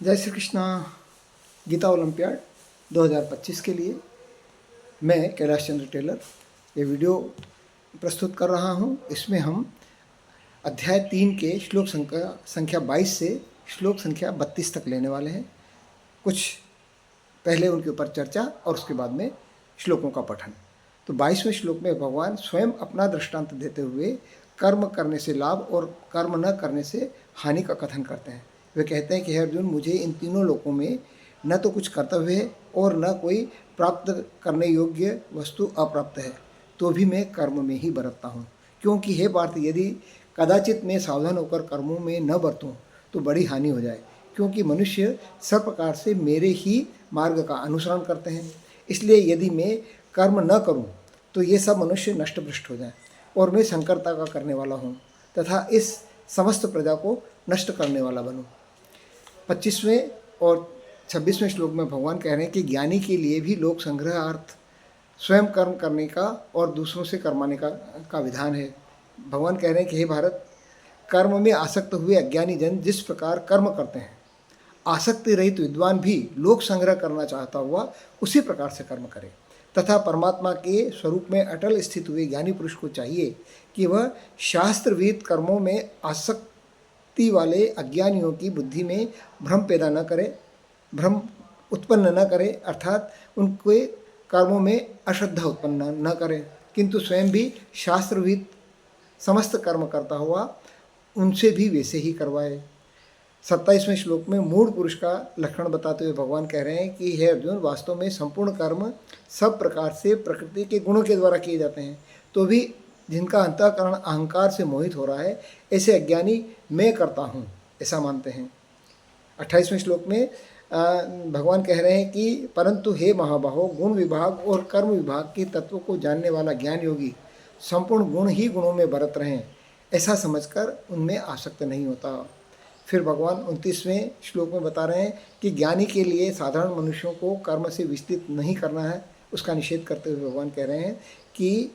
जय श्री कृष्णा। गीता ओलंपियाड 2025 के लिए मैं कैलाश चंद्र टेलर ये वीडियो प्रस्तुत कर रहा हूँ। इसमें हम अध्याय 3 के श्लोक संख्या 22 से श्लोक संख्या 32 तक लेने वाले हैं। कुछ पहले उनके ऊपर चर्चा और उसके बाद में श्लोकों का पठन। तो 22वें श्लोक में भगवान स्वयं अपना दृष्टांत देते हुए कर्म करने से लाभ और कर्म न करने से हानि का कथन करते हैं। वे कहते हैं कि हे अर्जुन, मुझे इन तीनों लोकों में न तो कुछ कर्तव्य है और न कोई प्राप्त करने योग्य वस्तु अप्राप्त है, तो भी मैं कर्म में ही बरतता हूँ। क्योंकि हे पार्थ, यदि कदाचित मैं सावधान होकर कर्मों में न बरतूँ तो बड़ी हानि हो जाए, क्योंकि मनुष्य सब प्रकार से मेरे ही मार्ग का अनुसरण करते हैं। इसलिए यदि मैं कर्म न करूं तो ये सब मनुष्य नष्ट भ्रष्ट हो जाएं और मैं संकरता का करने वाला हूं तथा इस समस्त प्रजा को नष्ट करने वाला बनूं। 25वें और 26वें श्लोक में भगवान कह रहे हैं कि ज्ञानी के लिए भी लोक संग्रहार्थ स्वयं कर्म करने का और दूसरों से कर्माने का विधान है। भगवान कह रहे हैं कि हे भारत, कर्म में आसक्त हुए अज्ञानी जन जिस प्रकार कर्म करते हैं, आसक्ति रहित विद्वान भी लोक संग्रह करना चाहता हुआ उसी प्रकार से कर्म करे। तथा परमात्मा के स्वरूप में अटल स्थित हुए ज्ञानी पुरुष को चाहिए कि वह शास्त्रविहित कर्मों में आसक्ति वाले अज्ञानियों की बुद्धि में भ्रम पैदा न करे, भ्रम उत्पन्न न करे, अर्थात उनके कर्मों में अश्रद्धा उत्पन्न न करे, किंतु स्वयं भी शास्त्रविहित समस्त कर्म करता हुआ उनसे भी वैसे ही करवाए। 27वें श्लोक में मूढ़ पुरुष का लक्षण बताते हुए भगवान कह रहे हैं कि हे अर्जुन, वास्तव में संपूर्ण कर्म सब प्रकार से प्रकृति के गुणों के द्वारा किए जाते हैं, तो भी जिनका अंतःकरण अहंकार से मोहित हो रहा है, ऐसे अज्ञानी मैं करता हूँ ऐसा मानते हैं। 28वें श्लोक में भगवान कह रहे हैं कि परंतु हे महाबाहो, गुण विभाग और कर्म विभाग के तत्व को जानने वाला ज्ञान योगी संपूर्ण गुण ही गुणों में बरत रहे हैं, ऐसा समझकर उनमें आसक्त नहीं होता। फिर भगवान 29वें श्लोक में बता रहे हैं कि ज्ञानी के लिए साधारण मनुष्यों को कर्म से विस्तृत नहीं करना है, उसका निषेध करते हुए भगवान कह रहे हैं कि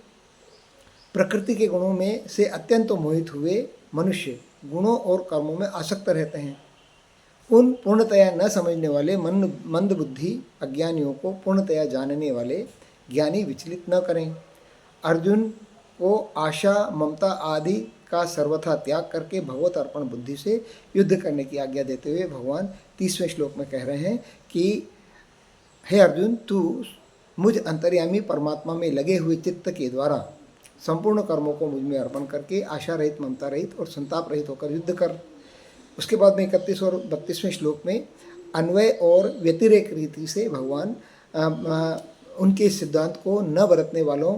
प्रकृति के गुणों में से अत्यंत मोहित हुए मनुष्य गुणों और कर्मों में आसक्त रहते हैं। उन पूर्णतया न समझने वाले मंद बुद्धि अज्ञानियों को पूर्णतया जानने वाले ज्ञानी विचलित न करें। अर्जुन को आशा, ममता आदि का सर्वथा त्याग करके भगवत अर्पण बुद्धि से युद्ध करने की आज्ञा देते हुए भगवान 30वें श्लोक में कह रहे हैं कि हे अर्जुन, तू मुझ अंतर्यामी परमात्मा में लगे हुए चित्त के द्वारा संपूर्ण कर्मों को मुझ में अर्पण करके आशा रहित, ममता रहित और संताप रहित होकर युद्ध कर। उसके बाद में 31 और 32वें श्लोक में अन्वय और व्यतिरेक रीति से भगवान उनके सिद्धांत को न बरतने वालों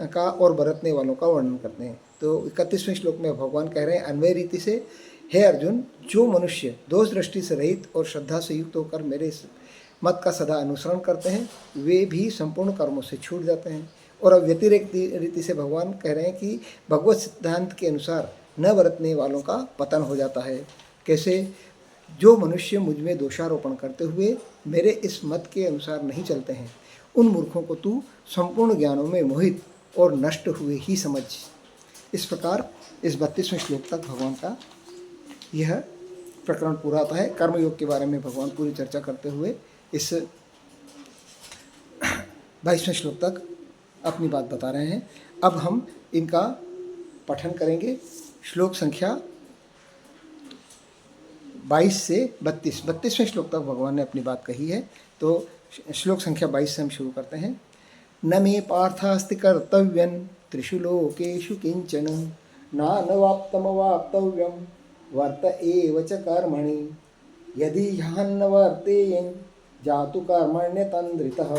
का और बरतने वालों का वर्णन करते हैं। तो 31वें श्लोक में भगवान कह रहे हैं अन्वय रीति से, हे अर्जुन, जो मनुष्य दोष दृष्टि से रहित और श्रद्धा से युक्त होकर मेरे मत का सदा अनुसरण करते हैं, वे भी संपूर्ण कर्मों से छूट जाते हैं। और अब व्यतिरेक रीति से भगवान कह रहे हैं कि भगवत सिद्धांत के अनुसार न बरतने वालों का पतन हो जाता है। कैसे? जो मनुष्य मुझ में दोषारोपण करते हुए मेरे इस मत के अनुसार नहीं चलते हैं, उन मूर्खों को तू संपूर्ण ज्ञानों में मोहित और नष्ट हुए ही समझ। इस प्रकार इस 32वें श्लोक तक भगवान का यह प्रकरण पूरा होता है। कर्मयोग के बारे में भगवान पूरी चर्चा करते हुए इस 22वें श्लोक तक अपनी बात बता रहे हैं। अब हम इनका पठन करेंगे। श्लोक संख्या 22 से 32वें श्लोक तक भगवान ने अपनी बात कही है। तो श्लोक संख्या 22 से हम शुरू करते हैं। न मे पार्थास्ति कर्तव्यं त्रिषु लोकेषु किंचन नानवाप्तमवाप्तव्यं वर्त एव च कर्मणि यदि ह्यन्न वर्तेयं जातु कर्मण्यतन्द्रितः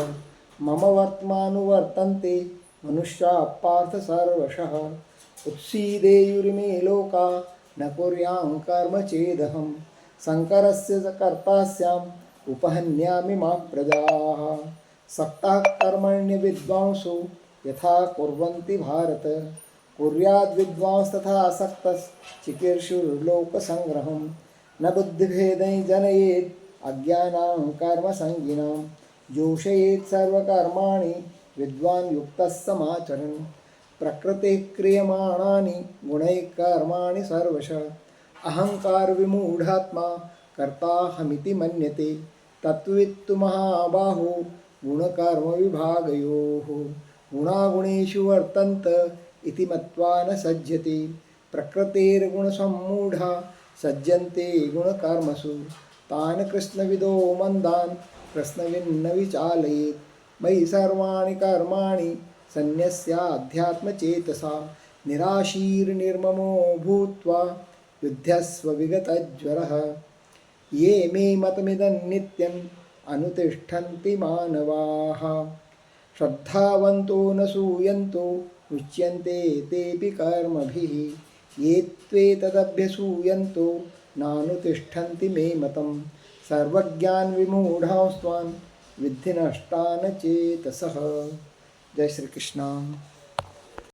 मम वर्त्मानुवर्तन्ते मनुष्याः पार्थ सर्वशः उत्सीदेयुर्मे लोका न कुर्यां कर्म चेदहं शङ्करस्य च कर्ता स्याम् उपहन्यामि मा प्रजाः सक्ताः कर्मण्य विद्वांसो यथा कुर्वन्ति भारत कुर्याद् विद्वांस तथा आसक्तश्चिकीर्षुर्लोकसंग्रहं न बुद्धिभेदै जनयेत् अज्ञानां कर्मसंगिनां जोषयेत् सर्वकर्माणि विद्वान् युक्तः समाचरन् प्रकृते क्रियमाणानि गुणैः कर्माणि सर्वशः अहंकार विमूढ़ात्मा कर्ताहमिति मन्यते। तत्त्ववित्तु महाबाहो गुणकर्मविभागयोः। गुणागुणेषु वर्तन्त इति मत्वा न सज्जते। प्रकृतेर्गुणसम्मूढा सज्जन्ते गुणकर्मसु। तान् कृष्णविदो मन्दान् कृष्णविन्न विचालयेत्। मयि सर्वाणि कर्माणि सन्न्यस्याध्यात्मचेतसा। निराशीर्निर्ममो भूत्वा युध्यस्व विगतज्वरः। ये मे मतमिदं नित्यम् अनुतिष्ठन्ति मानवाः। श्रद्धावन्तो न सूयन्तो मुच्यन्ते तेऽपि कर्मभिः। ये त्वेतदभ्यसूयन्तो नानुतिष्ठन्ति मे मतम्। सर्वज्ञान विमूढांस्त्वान् विद्धि नष्टान चेतसः। जय श्री कृष्ण।